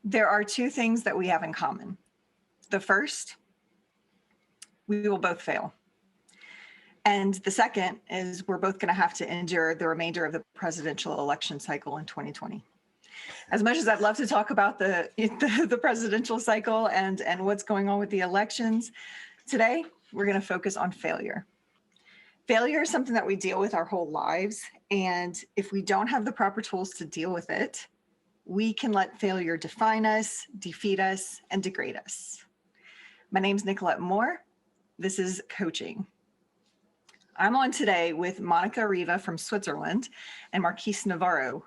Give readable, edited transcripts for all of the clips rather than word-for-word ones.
There are two things that we have in common. The first, we will both fail. And the second is we're both going to have to endure the remainder of the presidential election cycle in 2020. As much as I'd love to talk about the presidential cycle and what's going on with the elections, today we're going to focus on failure. Failure is something that we deal with our whole lives. And if we don't have the proper tools to deal with it, we can let failure define us, defeat us, and degrade us. My name's Nicolette Moore. This is coaching. I'm on today with Monica Riva from Switzerland and Marquis Navarro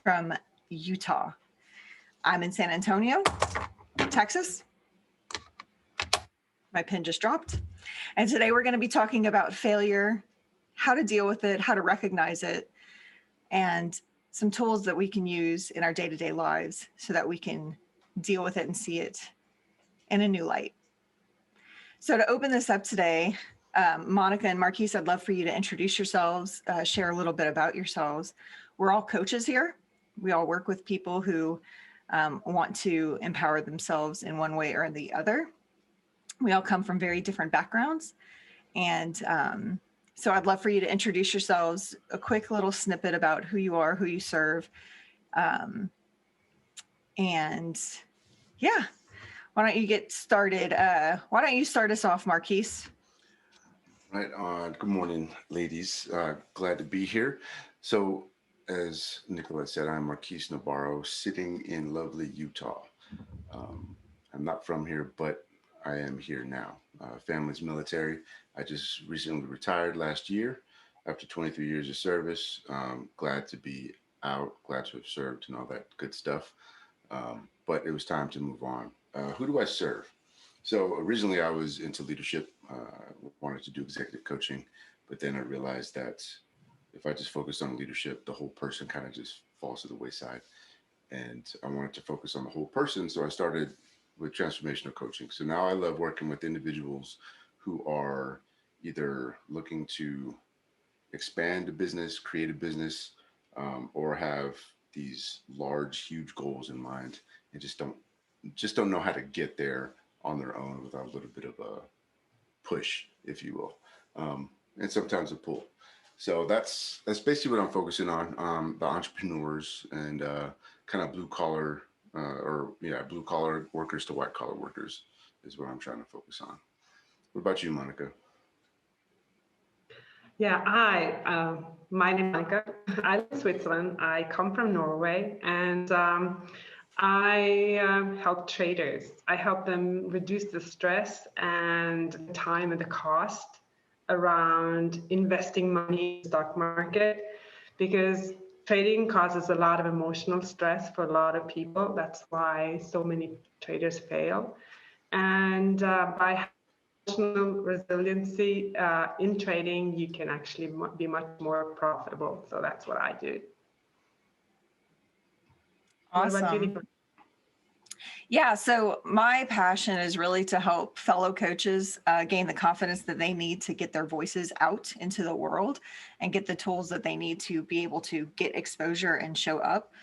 from Utah. I'm in San Antonio, Texas. My pen just dropped. And today we're going to be talking about failure, how to deal with it, how to recognize it, and some tools that we can use in our day-to-day lives so that we can deal with it and see it in a new light. So to open this up today, Monica and Marquis, I'd love for you to introduce yourselves, share a little bit about yourselves. We're all coaches here. We all work with people who want to empower themselves in one way or the other. We all come from very different backgrounds. And so I'd love for you to introduce yourselves, a quick little snippet about who you are, who you serve. And yeah, why don't you get started? Why don't you start us off, Marquis? Right on. Good morning, ladies. Glad to be here. So, as Nicolette said, I'm Marquis Navarro, sitting in lovely Utah. I'm not from here, but I am here now. Family's military. I just recently retired last year after 23 years of service. Glad to be out, glad to have served and all that good stuff. But it was time to move on. Who do I serve? So originally I was into leadership, wanted to do executive coaching, but then I realized that if I just focused on leadership, the whole person kind of just falls to the wayside. And I wanted to focus on the whole person. So I started with transformational coaching. So now I love working with individuals who are either looking to expand a business, create a business, or have these large, huge goals in mind and just don't know how to get there on their own without a little bit of a push, if you will, and sometimes a pull. So that's basically what I'm focusing on, the entrepreneurs and kind of blue collar workers to white collar workers is what I'm trying to focus on. What about you, Monica? Yeah, hi. My name is Monica. I live in Switzerland. I come from Norway, and I help traders. I help them reduce the stress and the time and the cost around investing money in the stock market, because trading causes a lot of emotional stress for a lot of people. That's why so many traders fail. And by emotional resiliency in trading, you can actually be much more profitable. So that's what I do. Awesome. Yeah, so my passion is really to help fellow coaches gain the confidence that they need to get their voices out into the world and get the tools that they need to be able to get exposure and show up.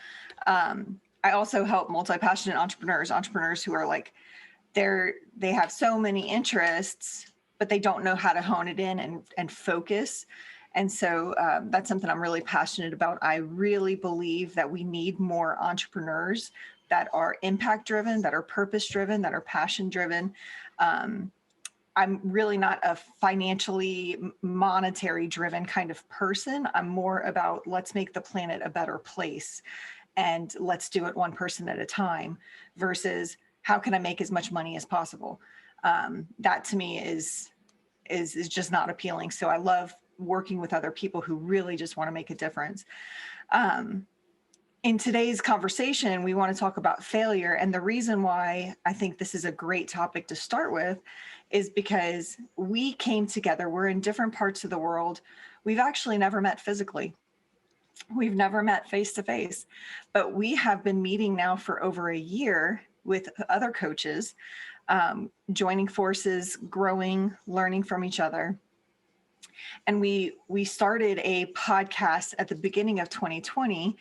I also help multi-passionate entrepreneurs who are like, they have so many interests, but they don't know how to hone it in and focus. And so that's something I'm really passionate about. I really believe that we need more entrepreneurs that are impact driven, that are purpose driven, that are passion driven. I'm really not a financially monetary driven kind of person. I'm more about let's make the planet a better place and let's do it one person at a time versus how can I make as much money as possible? That to me is just not appealing. So I love working with other people who really just want to make a difference. In today's conversation, we want to talk about failure. And the reason why I think this is a great topic to start with is because we came together. We're in different parts of the world. We've actually never met physically. We've never met face to face, but we have been meeting now for over a year with other coaches, joining forces, growing, learning from each other. And we started a podcast at the beginning of 2020.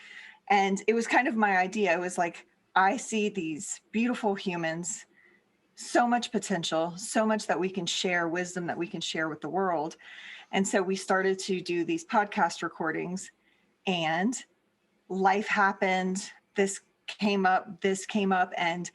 And it was kind of my idea. It was like, I see these beautiful humans, so much potential, so much that we can share, wisdom that we can share with the world. And so we started to do these podcast recordings, and life happened. This came up, and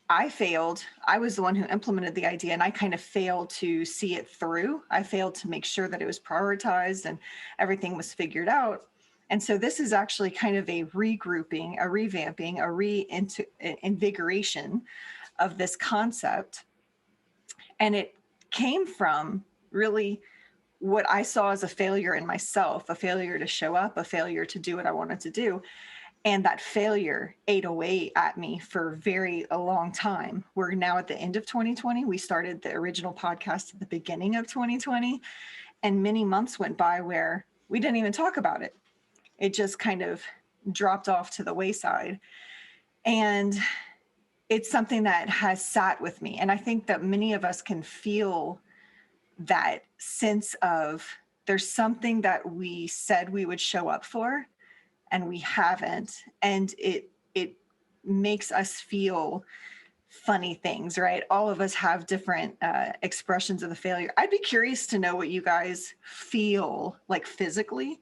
I failed. I was the one who implemented the idea, and I kind of failed to see it through. I failed to make sure that it was prioritized and everything was figured out. And so this is actually kind of a regrouping, a revamping, a reinvigoration of this concept. And it came from really what I saw as a failure in myself, a failure to show up, a failure to do what I wanted to do. And that failure ate away at me for a long time. We're now at the end of 2020. We started the original podcast at the beginning of 2020, and many months went by where we didn't even talk about it. It just kind of dropped off to the wayside. And it's something that has sat with me. And I think that many of us can feel that sense of there's something that we said we would show up for, and we haven't. And it makes us feel funny things, right? All of us have different expressions of the failure. I'd be curious to know what you guys feel like physically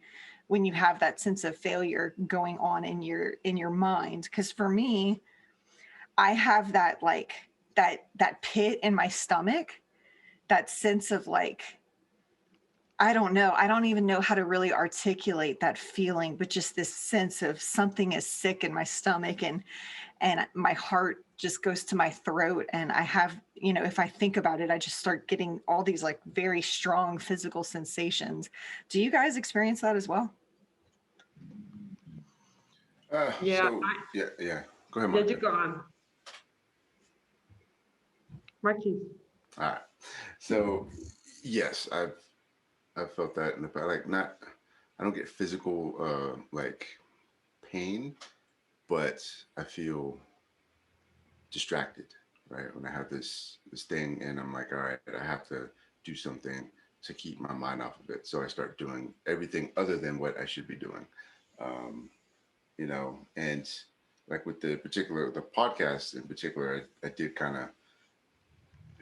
when you have that sense of failure going on in your mind. Because for me, I have that that pit in my stomach, that sense of like, I don't know. I don't even know how to really articulate that feeling, but just this sense of something is sick in my stomach, and my heart just goes to my throat. And I have, if I think about it, I just start getting all these like very strong physical sensations. Do you guys experience that as well? Yeah. Yeah. Go ahead, Yeah, Mark. you go on. Marquis. All right. So yes, I've felt that in the past. I don't get physical like pain, but I feel distracted, right? When I have this thing, and I'm like, all right, I have to do something to keep my mind off of it. So I start doing everything other than what I should be doing. Um, and like with the podcast in particular, I did kind of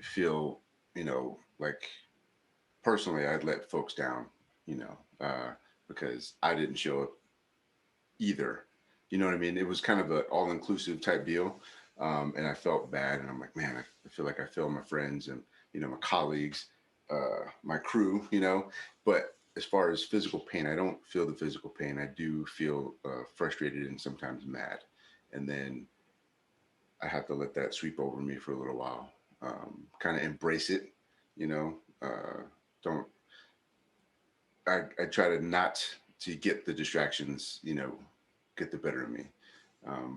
feel, like personally, I'd let folks down, because I didn't show up either. You know what I mean? It was kind of an all-inclusive type deal. And I felt bad, and I'm like, man, I feel like I failed my friends and, my colleagues, my crew, but as far as physical pain, I don't feel the physical pain. I do feel frustrated and sometimes mad. And then I have to let that sweep over me for a little while, kind of embrace it, don't, I try to not to get the distractions, get the better of me.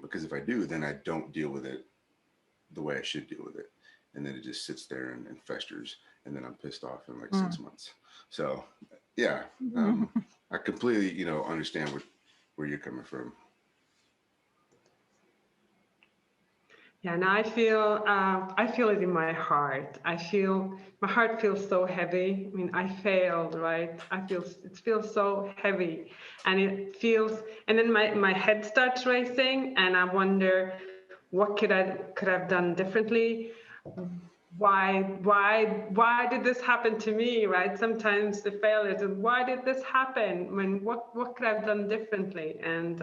Because if I do, then I don't deal with it the way I should deal with it. And then it just sits there and festers. And then I'm pissed off in like 6 months. So yeah, I completely, understand where you're coming from. Yeah, and I feel it in my heart. My heart feels so heavy. I mean, I failed, right? It feels so heavy, and and then my head starts racing, and I wonder, what could have done differently? Why did this happen to me, right? Sometimes the failures, and why did this happen? What could I have done differently? And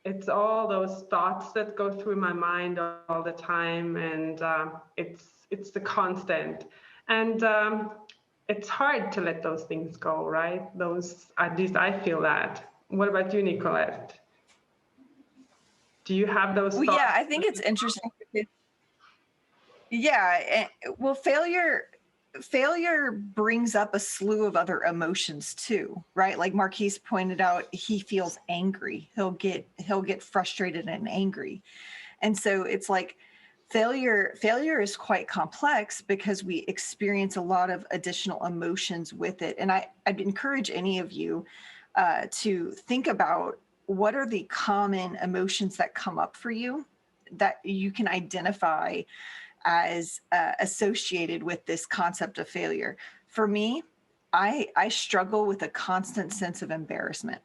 it's all those thoughts that go through my mind all the time, and it's the constant, and it's hard to let those things go, right? At least I feel that. What about you, Nicolette? Do you have those thoughts? Yeah, I think it's interesting. Yeah, well, failure brings up a slew of other emotions too, right? Like Marquis pointed out, he feels angry. He'll get frustrated and angry. And so it's like failure is quite complex because we experience a lot of additional emotions with it. And I'd encourage any of you to think about, what are the common emotions that come up for you that you can identify as associated with this concept of failure. For me, I struggle with a constant sense of embarrassment.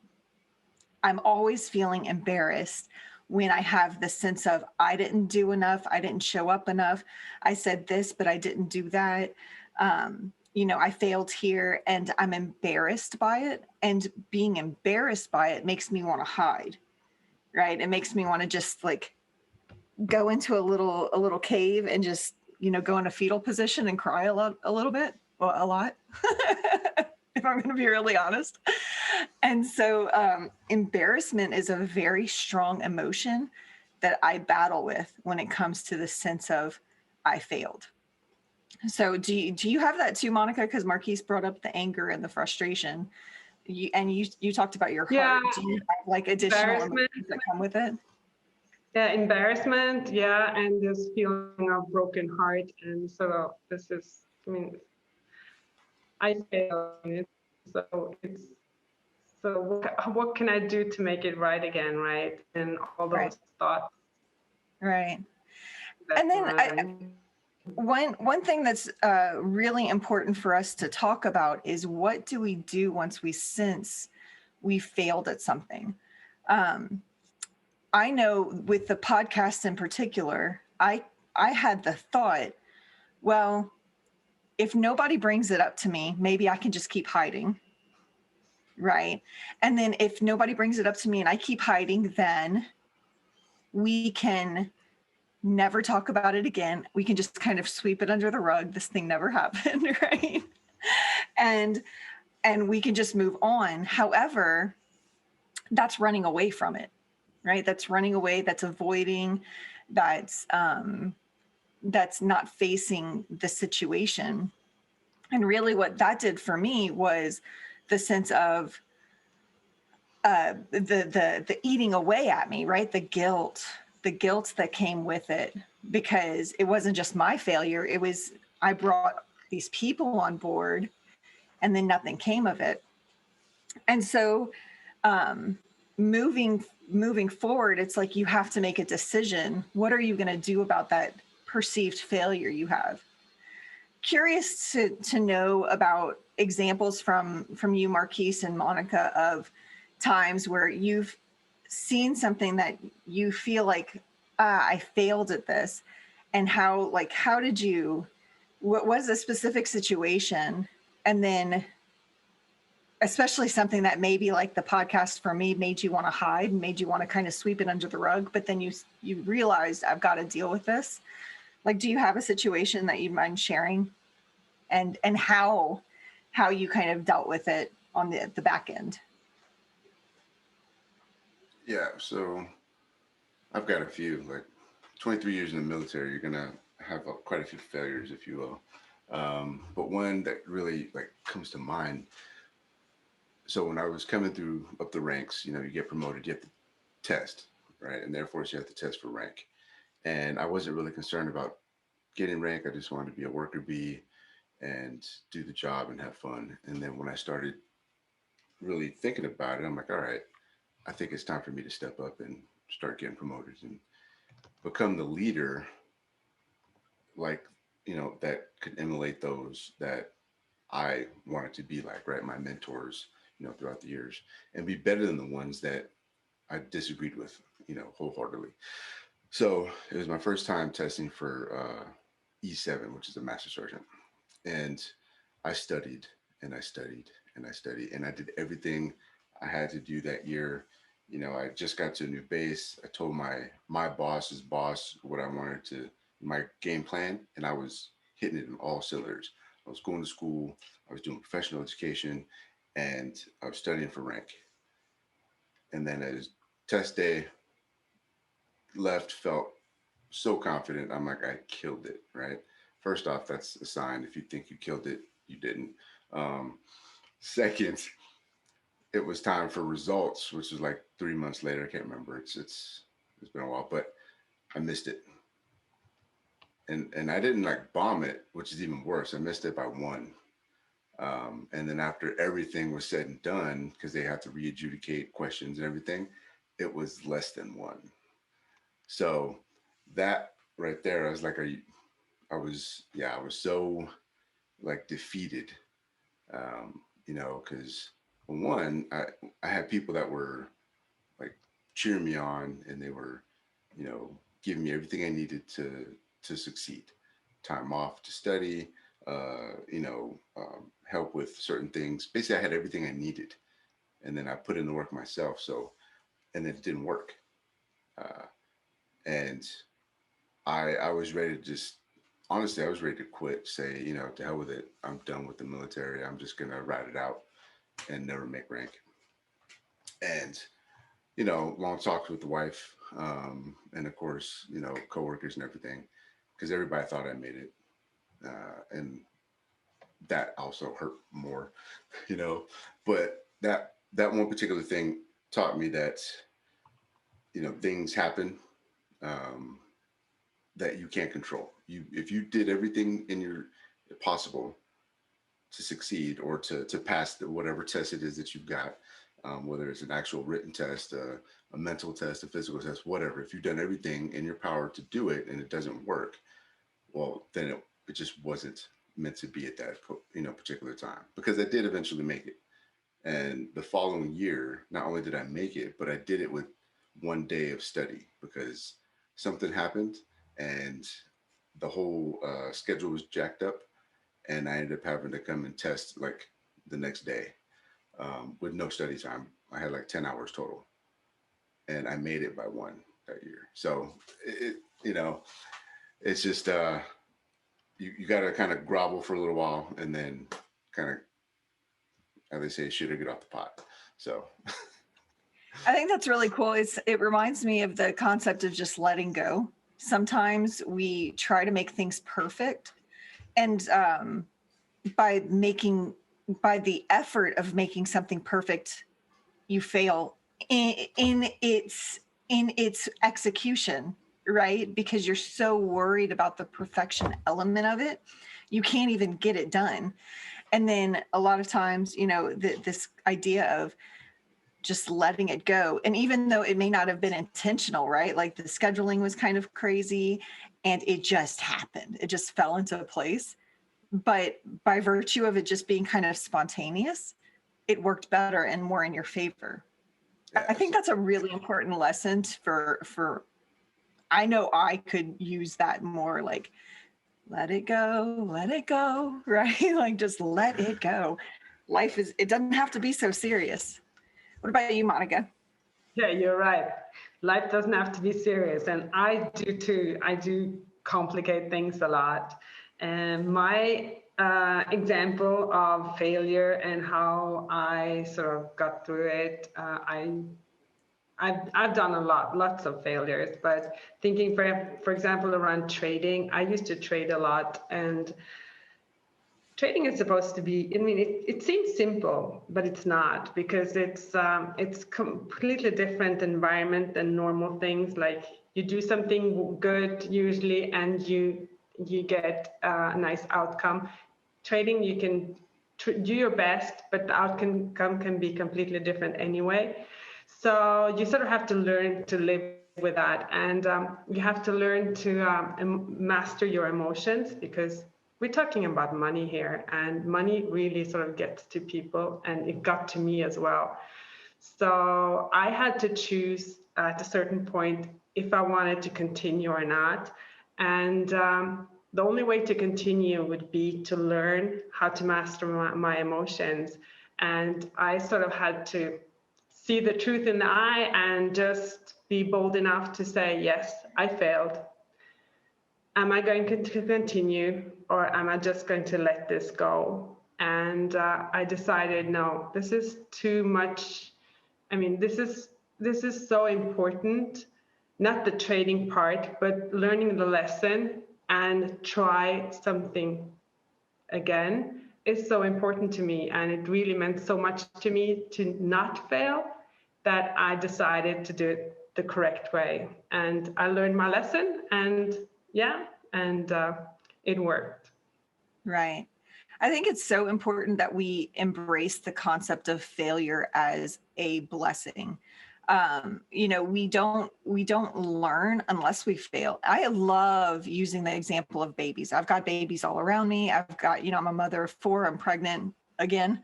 I'm always feeling embarrassed when I have the sense of I didn't do enough, I didn't show up enough, I said this, but I didn't do that. I failed here and I'm embarrassed by it. And being embarrassed by it makes me want to hide, right? It makes me want to just like go into a little cave and just, go in a fetal position and cry a little bit, well, a lot, if I'm going to be really honest. And so embarrassment is a very strong emotion that I battle with when it comes to the sense of I failed. So do you have that too, Monica? Because Marquise brought up the anger and the frustration. You talked about your Yeah, heart. Do you have like additional embarrassment. emotions that come with it? Yeah, embarrassment. Yeah, and this feeling of broken heart. And so this is, I mean, I failed in it. So it's, so what can I do to make it right again, right? And all Right. those thoughts. Right. That And then run. one thing that's really important for us to talk about is what do we do once we sense we failed at something? I know with the podcast in particular, I had the thought, well, if nobody brings it up to me, maybe I can just keep hiding. Right. And then if nobody brings it up to me and I keep hiding, then we can never talk about it again. We can just kind of sweep it under the rug. This thing never happened, right? And we can just move on. However, that's running away from it, right? That's running away, that's avoiding, that's not facing the situation. And really what that did for me was the sense of the eating away at me, right? The guilt that came with it, because it wasn't just my failure. It was, I brought these people on board and then nothing came of it. And so moving forward, it's like you have to make a decision. What are you going to do about that perceived failure you have? Curious to know about examples from you, Marquise and Monica, of times where you've seen something that you feel like, I failed at this, and how did you, what was a specific situation? And then especially something that maybe like the podcast for me made you want to hide and made you want to kind of sweep it under the rug, but then you realized I've got to deal with this. Like, do you have a situation that you mind sharing, and how you kind of dealt with it on the back end? Yeah, so I've got a few. Like 23 years in the military, you're gonna have quite a few failures, if you will. But one that really like comes to mind. So when I was coming through up the ranks, you get promoted, you have to test, right? And therefore you have to test for rank. And I wasn't really concerned about getting rank. I just wanted to be a worker bee and do the job and have fun. And then when I started really thinking about it, I'm like, all right, I think it's time for me to step up and start getting promoted and become the leader, like, that could emulate those that I wanted to be like, right? My mentors, throughout the years, and be better than the ones that I disagreed with, wholeheartedly. So it was my first time testing for E7, which is a master sergeant. And I studied and I studied and I studied and I did everything I had to do that year. I just got to a new base. I told my boss's boss what I wanted to, my game plan, and I was hitting it in all cylinders. I was going to school, I was doing professional education, and I was studying for rank. And then as test day left, felt so confident. I'm like, I killed it, right? First off, that's a sign. If you think you killed it, you didn't. Um, Second, it was time for results, which was like 3 months later. I can't remember. It's been a while, but I missed it. And I didn't like bomb it, which is even worse. I missed it by one. And then after everything was said and done, because they had to re-adjudicate questions and everything, it was less than one. So that right there, I was like, I was so like defeated, because one, I had people that were like cheering me on, and they were, giving me everything I needed to succeed. Time off to study, help with certain things. Basically, I had everything I needed, and then I put in the work myself. So, and it didn't work, uh, and I was ready to just honestly, I was ready to quit. Say, to hell with it. I'm done with the military. I'm just gonna ride it out and never make rank. And long talks with the wife, and of course, coworkers and everything, because everybody thought I made it, and that also hurt more, you know. But that one particular thing taught me that things happen, um, that you can't control. If you did everything in your possible to succeed or to pass whatever test it is that you've got, whether it's an actual written test, a mental test, a physical test, whatever. If you've done everything in your power to do it and it doesn't work, well, then it just wasn't meant to be at that particular time. Because I did eventually make it, and the following year, not only did I make it, but I did it with one day of study because something happened and the whole schedule was jacked up, and I ended up having to come and test like the next day, with no study time. I had like 10 hours total, and I made it by one that year. So it's just you got to kind of grovel for a little while, and then kind of, how they say, shit or get off the pot. So I think that's really cool. It reminds me of the concept of just letting go. Sometimes we try to make things perfect, and by the effort of making something perfect, you fail in its execution, right? Because you're so worried about the perfection element of it, you can't even get it done. And then a lot of times, this idea of just letting it go. And even though it may not have been intentional, right? Like the scheduling was kind of crazy and it just happened. It just fell into place. But by virtue of it just being kind of spontaneous, it worked better and more in your favor. yeah, I think that's a really important lesson for I know I could use that more, like let it go, right? Like just let it go. It doesn't have to be so serious. What about you, Monica? Yeah, you're right. Life doesn't have to be serious. And I do too. I do complicate things a lot. And my example of failure and how I sort of got through it, I've done lots of failures, but thinking for example, around trading, I used to trade a lot, and trading is supposed to be, I mean, it seems simple, but it's not, because it's completely different environment than normal things. Like you do something good usually and you get a nice outcome. Trading, you can do your best, but the outcome can be completely different anyway. So you sort of have to learn to live with that, and you have to learn to master your emotions, because we're talking about money here, and money really sort of gets to people, and it got to me as well. So I had to choose at a certain point if I wanted to continue or not. And the only way to continue would be to learn how to master my emotions. And I sort of had to see the truth in the eye and just be bold enough to say, yes, I failed. Am I going to continue, or am I just going to let this go? And I decided, no, this is too much. I mean, this is so important, not the trading part, but learning the lesson and try something again is so important to me. And it really meant so much to me to not fail that I decided to do it the correct way. And I learned my lesson, and it worked. Right. I think it's so important that we embrace the concept of failure as a blessing. We don't learn unless we fail. I love using the example of babies. I've got babies all around me. I've got, I'm a mother of 4. I'm pregnant again.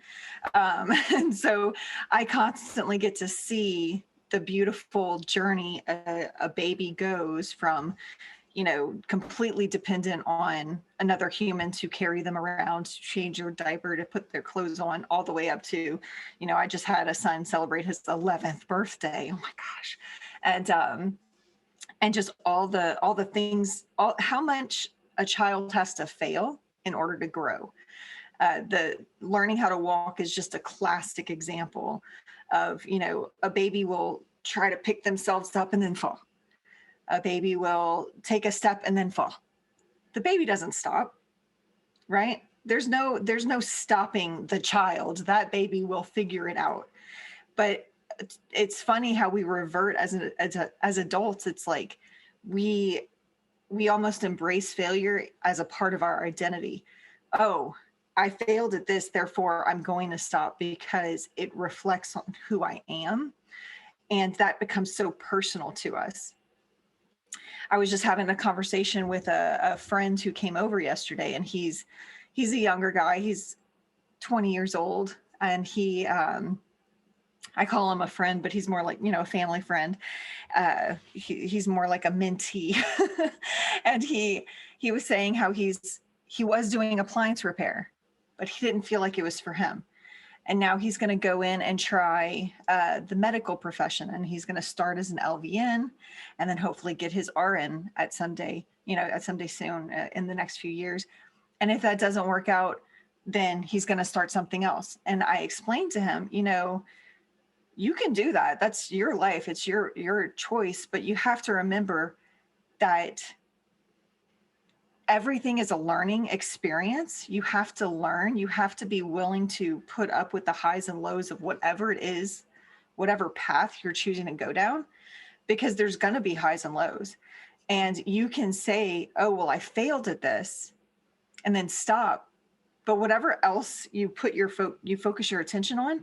And so I constantly get to see the beautiful journey a baby goes from, completely dependent on another human to carry them around, to change their diaper, to put their clothes on, all the way up to, I just had a son celebrate his 11th birthday. Oh my gosh. And just all the things, how much a child has to fail in order to grow. The learning how to walk is just a classic example of, a baby will try to pick themselves up and then fall. A baby will take a step and then fall. The baby doesn't stop, right? There's no stopping the child. That baby will figure it out. But it's funny how we revert as adults. It's like we almost embrace failure as a part of our identity. Oh, I failed at this, therefore I'm going to stop because it reflects on who I am. And that becomes so personal to us. I was just having a conversation with a friend who came over yesterday, and he's a younger guy. He's 20 years old, and I call him a friend, but he's more like, a family friend. He's more like a mentee. And he was saying how he was doing appliance repair, but he didn't feel like it was for him. And now he's going to go in and try the medical profession, and he's going to start as an LVN and then hopefully get his RN at someday soon, in the next few years. And if that doesn't work out, then he's going to start something else. And I explained to him, you can do that. That's your life. It's your choice. But you have to remember that everything is a learning experience. You have to learn. You have to be willing to put up with the highs and lows of whatever it is, whatever path you're choosing to go down, because there's going to be highs and lows. And you can say, oh, well, I failed at this, and then stop. But whatever else you put you focus your attention on,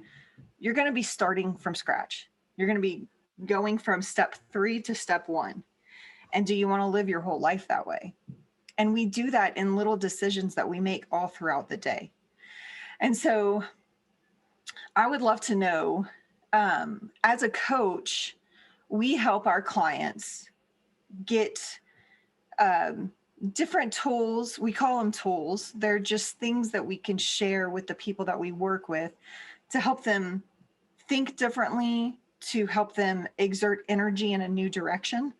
you're going to be starting from scratch. You're going to be going from step 3 to step 1. And do you want to live your whole life that way? And we do that in little decisions that we make all throughout the day. And so I would love to know, as a coach, we help our clients get different tools. We call them tools. They're just things that we can share with the people that we work with to help them think differently, to help them exert energy in a new direction,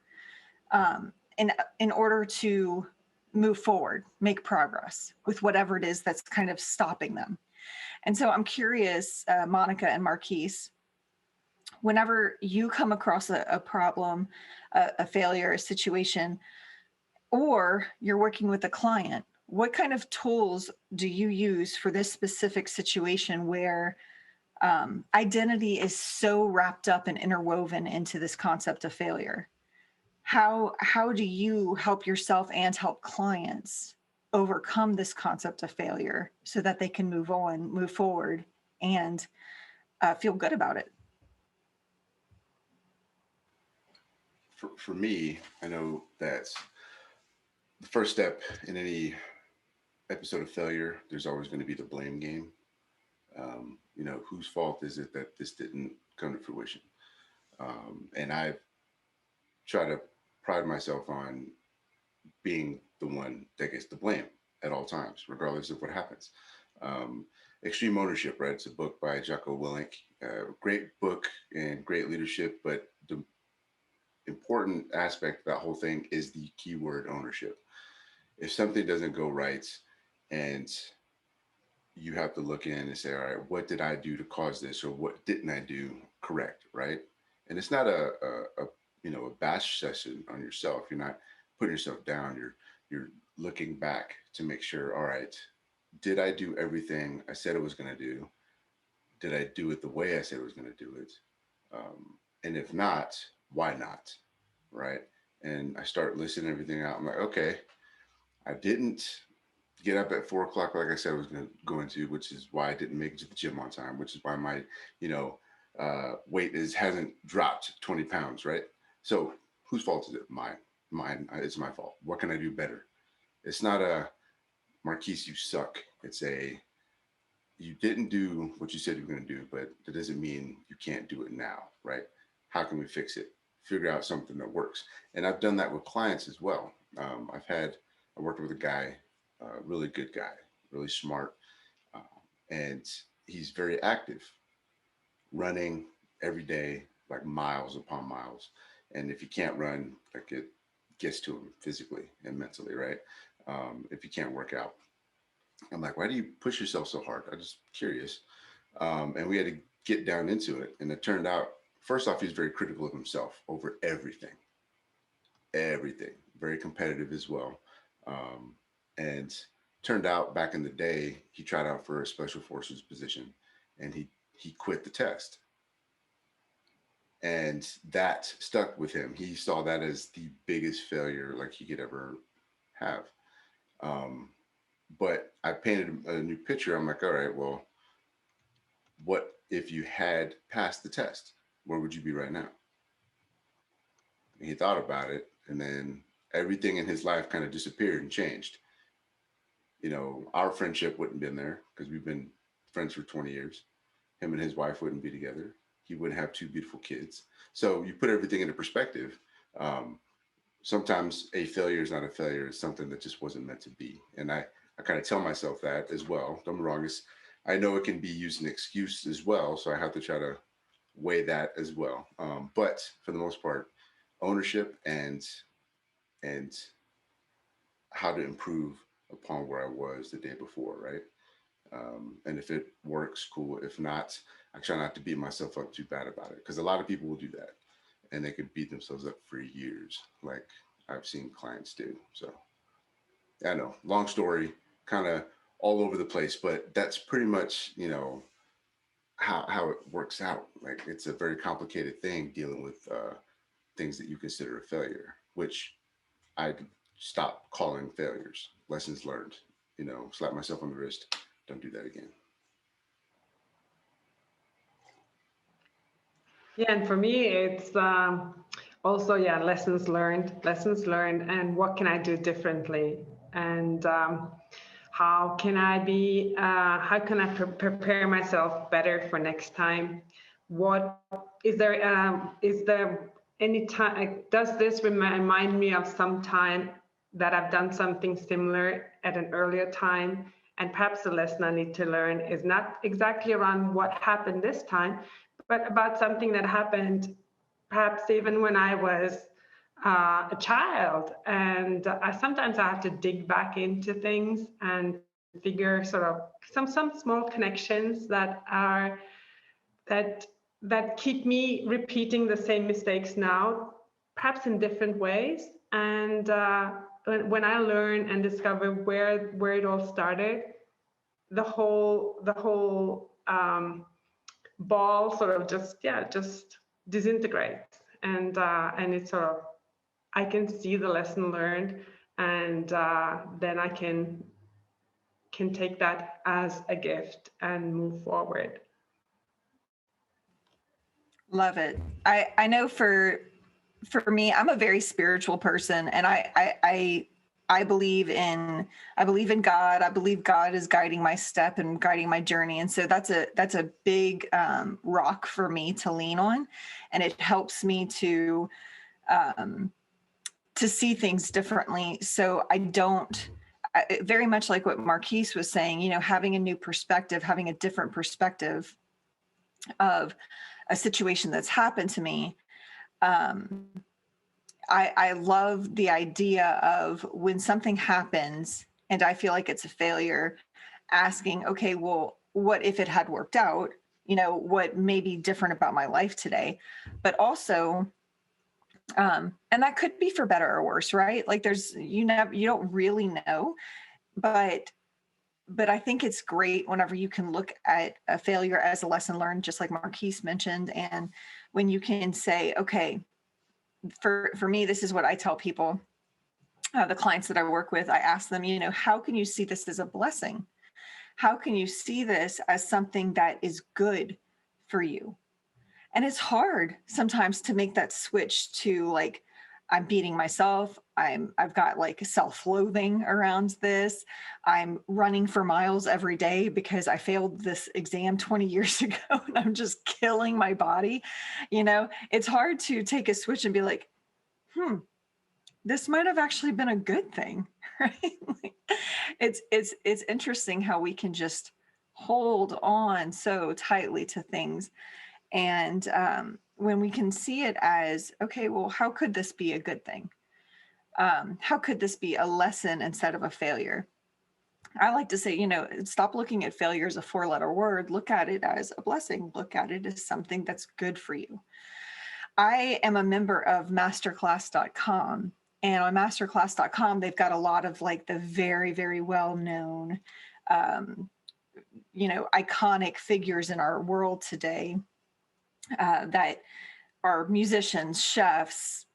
in order to move forward, make progress with whatever it is that's kind of stopping them. And so I'm curious, Monica and Marquis, whenever you come across a problem, a failure, a situation, or you're working with a client, what kind of tools do you use for this specific situation where identity is so wrapped up and interwoven into this concept of failure? How do you help yourself and help clients overcome this concept of failure so that they can move on, move forward, and feel good about it? For me, I know that the first step in any episode of failure, there's always going to be the blame game. Whose fault is it that this didn't come to fruition? And I try to pride myself on being the one that gets the blame at all times, regardless of what happens. Extreme Ownership, right? It's a book by Jocko Willink. Great book and great leadership, but the important aspect of that whole thing is the keyword ownership. If something doesn't go right, and you have to look in and say, all right, what did I do to cause this, or what didn't I do correct, right? And it's not a bash session on yourself. You're not putting yourself down. You're looking back to make sure, all right, did I do everything I said I was going to do? Did I do it the way I said I was going to do it? And if not, why not, right? And I start listing everything out. I'm like, okay, I didn't get up at 4 o'clock like I said I was going to go into, which is why I didn't make it to the gym on time, which is why my weight hasn't dropped 20 pounds, right? So whose fault is it? Mine. It's my fault. What can I do better? It's not a Marquis, you suck. It's a, you didn't do what you said you were going to do, but that doesn't mean you can't do it now, right? how can we fix it? Figure out something that works. And I've done that with clients as well. I worked with a guy, really good guy, really smart, uh, and he's very active, running every day, like miles upon miles. And if you can't run, like it gets to him physically and mentally, right? If you can't work out, I'm like, why do you push yourself so hard? I'm just curious. And we had to get down into it. And it turned out, first off, he's very critical of himself over everything, very competitive as well. Um, and turned out back in the day, he tried out for a special forces position and he quit the test. And that stuck with him. He saw that as the biggest failure like he could ever have. Um, but I painted a new picture. I'm like, all right, well, what if you had passed the test? Where would you be right now? And he thought about it, and then everything in his life kind of disappeared and changed. You know, our friendship wouldn't have been there because we've been friends for 20 years. Him and his wife wouldn't be together. He wouldn't have two beautiful kids. So you put everything into perspective. Um, Sometimes a failure is not a failure. It's something that just wasn't meant to be. And I kind of tell myself that as well. Don't be wrong. I know it can be used an excuse as well. So I have to try to weigh that as well. But for the most part, ownership and how to improve upon where I was the day before, right? And if it works, cool. If not, I try not to beat myself up too bad about it because a lot of people will do that and they could beat themselves up for years, like I've seen clients do. So I know, long story, kind of all over the place, but that's pretty much, you know, how it works out. Like it's a very complicated thing dealing with things that you consider a failure, which I stopped calling failures. Lessons learned. You know, slap myself on the wrist. Don't do that again. Yeah, and for me, it's also, yeah, lessons learned, and what can I do differently? And how can I prepare myself better for next time? What is there any time, does this remind me of some time that I've done something similar at an earlier time? And perhaps the lesson I need to learn is not exactly around what happened this time, but about something that happened perhaps even when I was a child. And sometimes I have to dig back into things and figure sort of some small connections that that keep me repeating the same mistakes now, perhaps in different ways. And when I learn and discover where it all started, the whole ball sort of just disintegrates, and it's sort of, I can see the lesson learned, and then I can take that as a gift and move forward. Love it. I know for me, I'm a very spiritual person, and I believe in God. I believe God is guiding my step and guiding my journey, and so that's a big rock for me to lean on, and it helps me to see things differently. So I don't. Very much like what Marquis was saying, you know, having a new perspective, having a different perspective of a situation that's happened to me. Um, I love the idea of when something happens and I feel like it's a failure, asking, okay, well, what if it had worked out? You know, what may be different about my life today? But also, and that could be for better or worse, right? Like you don't really know, but I think it's great whenever you can look at a failure as a lesson learned, just like Marquise mentioned. And when you can say, okay, for me, this is what I tell people, the clients that I work with, I ask them, you know, how can you see this as a blessing? How can you see this as something that is good for you? And it's hard sometimes to make that switch to like, I'm beating myself. I've got like self-loathing around this. I'm running for miles every day because I failed this exam 20 years ago and I'm just killing my body. It's hard to take a switch and be like, this might have actually been a good thing, right? It's interesting how we can just hold on so tightly to things. And when we can see it as, okay, well, how could this be a good thing? How could this be a lesson instead of a failure? I like to say, stop looking at failure as a 4-letter word. Look at it as a blessing. Look at it as something that's good for you. I am a member of masterclass.com. And on masterclass.com, they've got a lot of like the very, very well-known, iconic figures in our world today that are musicians, chefs,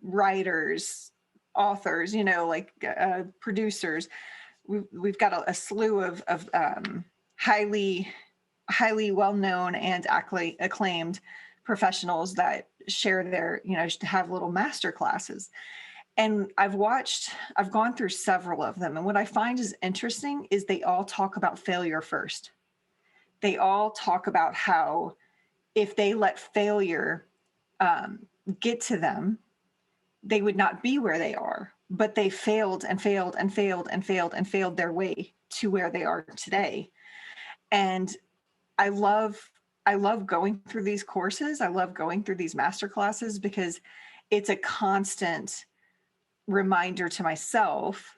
writers, authors, producers. We've got a slew of highly well-known and acclaimed professionals that share their, have little master classes. And I've gone through several of them. And what I find is interesting is they all talk about failure first. They all talk about how if they let failure get to them, they would not be where they are. But they failed and failed and failed and failed and failed their way to where they are today. And I love going through these courses. I love going through these master classes because it's a constant reminder to myself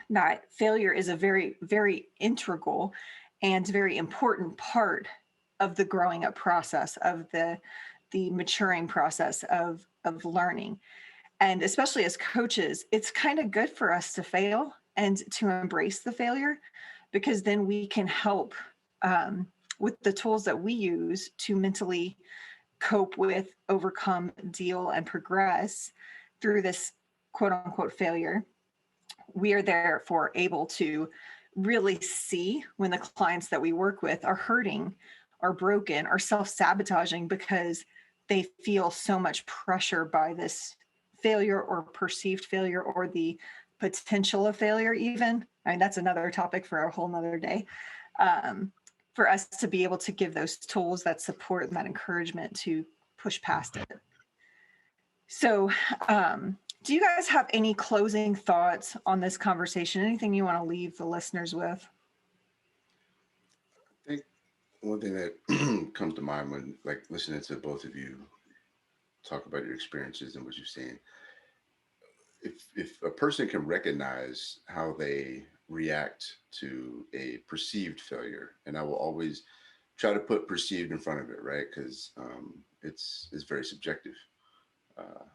that failure is a very, very integral and very important part of the growing up process, of the maturing process of learning. And especially as coaches, it's kind of good for us to fail and to embrace the failure, because then we can help with the tools that we use to mentally cope with, overcome, deal, and progress through this quote unquote failure. We are therefore able to really see when the clients that we work with are hurting, are broken, are self-sabotaging because they feel so much pressure by this failure or perceived failure or the potential of failure even. I mean, that's another topic for a whole nother day. For us to be able to give those tools, that support and that encouragement to push past it. So do you guys have any closing thoughts on this conversation? Anything you want to leave the listeners with? I think one thing that comes to mind when listening to both of you talk about your experiences and what you're seeing, if a person can recognize how they react to a perceived failure, and I will always try to put perceived in front of it, right? Because it's very subjective.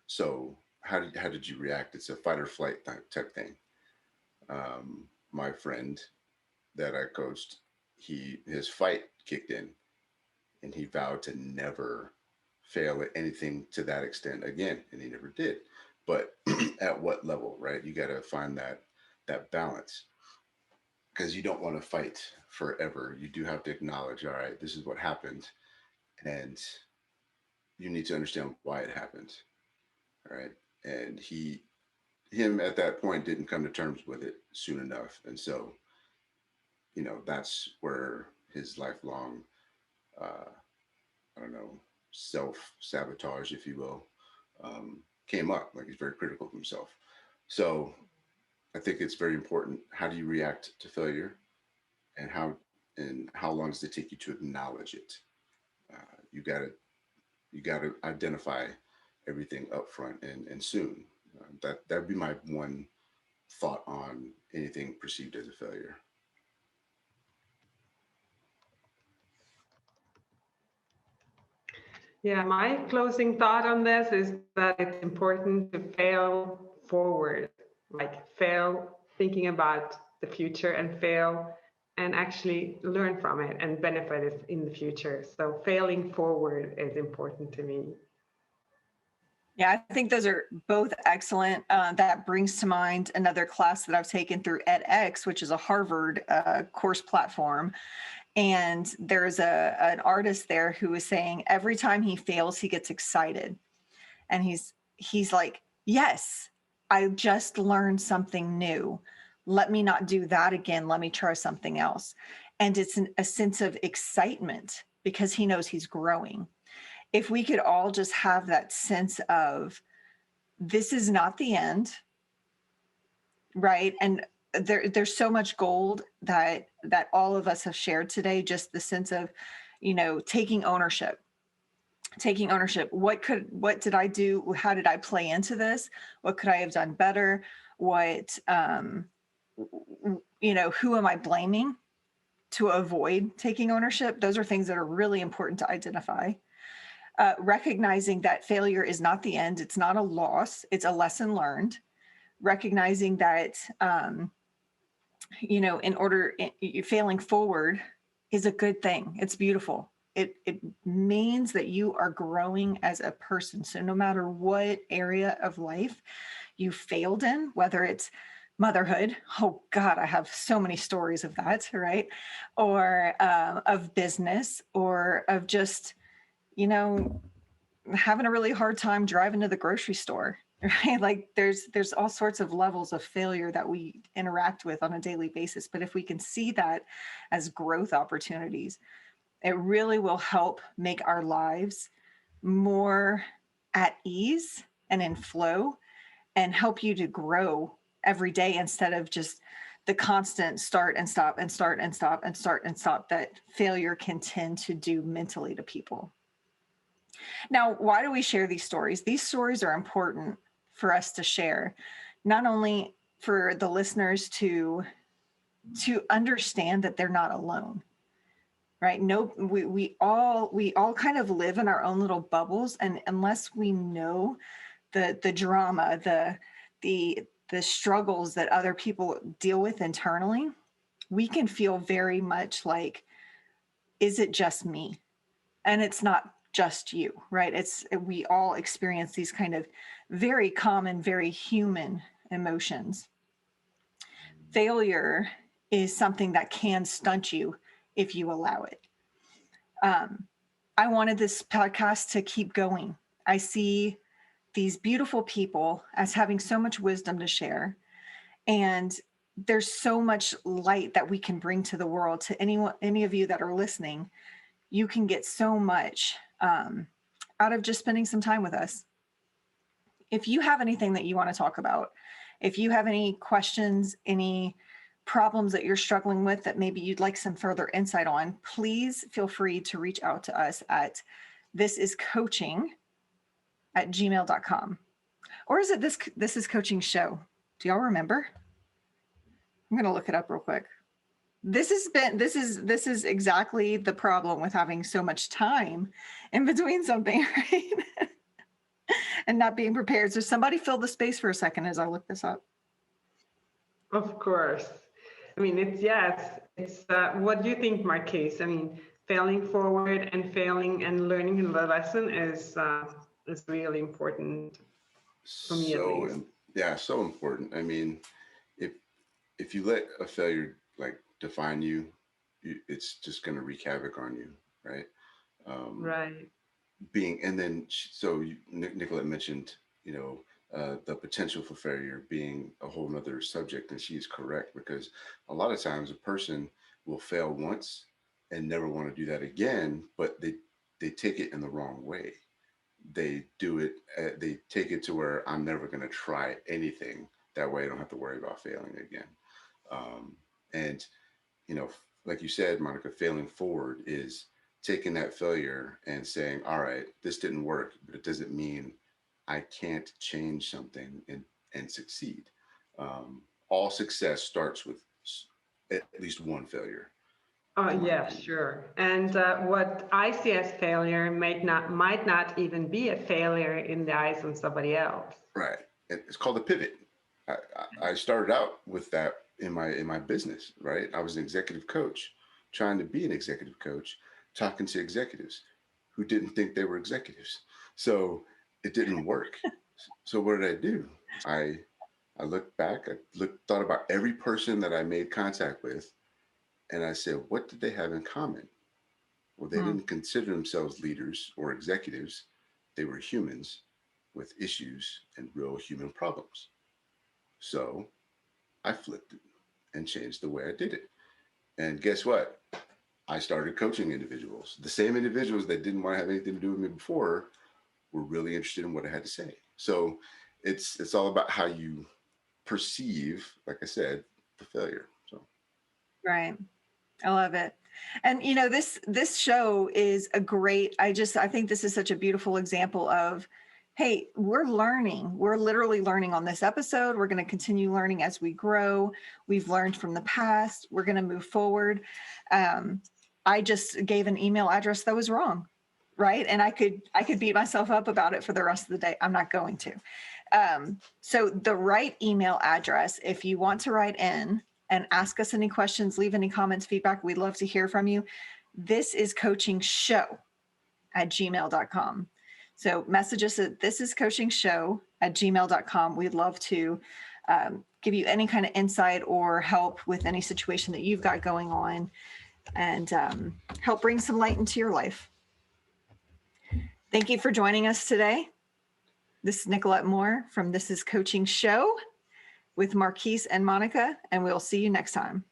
So how did you react? It's a fight or flight type thing. My friend that I coached, his fight kicked in, and he vowed to never fail at anything to that extent again, and he never did. But at what level, right? You got to find that balance, because you don't want to fight forever. You do have to acknowledge, all right, this is what happened, and you need to understand why it happened. All right. And him at that point didn't come to terms with it soon enough. And so, that's where his lifelong, I don't know, self-sabotage, if you will, came up. Like, he's very critical of himself. So I think it's very important. How do you react to failure, and how long does it take you to acknowledge it? You got to identify everything up front and soon. That'd be my one thought on anything perceived as a failure. Yeah, my closing thought on this is that it's important to fail forward, like fail thinking about the future, and fail and actually learn from it and benefit it in the future. So failing forward is important to me. Yeah, I think those are both excellent. That brings to mind another class that I've taken through edX, which is a Harvard course platform. And there's an artist there who was saying every time he fails, he gets excited. And he's like, Yes, I just learned something new. Let me not do that again. Let me try something else. And it's a sense of excitement because he knows he's growing. If we could all just have that sense of this is not the end, right? And there's so much gold that all of us have shared today, just the sense of, taking ownership. What did I do? How did I play into this? What could I have done better? What who am I blaming to avoid taking ownership? Those are things that are really important to identify. Recognizing that failure is not the end. It's not a loss. It's a lesson learned. Recognizing that, failing forward is a good thing. It's beautiful. It means that you are growing as a person. So no matter what area of life you failed in, whether it's motherhood, oh God, I have so many stories of that, right? Or of business, or of just, having a really hard time driving to the grocery store, right? Like there's all sorts of levels of failure that we interact with on a daily basis. But if we can see that as growth opportunities, it really will help make our lives more at ease and in flow, and help you to grow every day instead of just the constant start and stop and start and stop and start and stop that failure can tend to do mentally to people. Now, why do we share these stories? These stories are important for us to share, not only for the listeners to understand that they're not alone, right? No, we all kind of live in our own little bubbles, and unless we know the drama, the struggles that other people deal with internally, we can feel very much like, is it just me? And it's not just you, right? We all experience these kind of very common, very human emotions. Failure is something that can stunt you if you allow it. I wanted this podcast to keep going. I see these beautiful people as having so much wisdom to share. And there's so much light that we can bring to the world. To any of you that are listening, you can get so much out of just spending some time with us. If you have anything that you want to talk about, if you have any questions, any problems that you're struggling with that maybe you'd like some further insight on, please feel free to reach out to us at thisiscoaching@gmail.com. Or is it this is coaching show? Do y'all remember? I'm going to look it up real quick. This is exactly the problem with having so much time in between something, right? And not being prepared. So somebody fill the space for a second as I look this up. Of course. I mean, it's what do you think, Marquis? I mean, failing forward and failing and learning the lesson is really important for me, at least. Yeah, so important. I mean, if you let a failure like define you, it's just going to wreak havoc on you, right? Right. Nicolette mentioned, the potential for failure being a whole nother subject, and she is correct, because a lot of times a person will fail once and never want to do that again, but they take it in the wrong way. They do it, they take it to where I'm never going to try anything. That way I don't have to worry about failing again. And, like you said, Monica, failing forward is taking that failure and saying, all right, this didn't work, but it doesn't mean I can't change something and succeed. All success starts with at least one failure. Oh, yeah, sure. And what I see as failure might not even be a failure in the eyes of somebody else. Right. It's called a pivot. I started out with that in my business, right? I was an executive coach, trying to be an executive coach, talking to executives who didn't think they were executives. So it didn't work. So what did I do? I looked back, thought about every person that I made contact with, and I said, what did they have in common? Well, they didn't consider themselves leaders or executives. They were humans with issues and real human problems. So I flipped it and changed the way I did it. And guess what? I started coaching individuals. The same individuals that didn't want to have anything to do with me before were really interested in what I had to say. So it's all about how you perceive, like I said, the failure. So Right. I love it. And you know, this show is a great, I think this is such a beautiful example of, hey, we're learning. We're literally learning on this episode. We're going to continue learning as we grow. We've learned from the past. We're going to move forward. I just gave an email address that was wrong, right? And I could beat myself up about it for the rest of the day. I'm not going to. So the right email address, if you want to write in and ask us any questions, leave any comments, feedback, we'd love to hear from you. This is coachingshow@gmail.com. So message us at thisiscoachingshow@gmail.com. We'd love to give you any kind of insight or help with any situation that you've got going on, and help bring some light into your life. Thank you for joining us today. This is Nicolette Moore from This Is Coaching Show with Marquis and Monica, and we'll see you next time.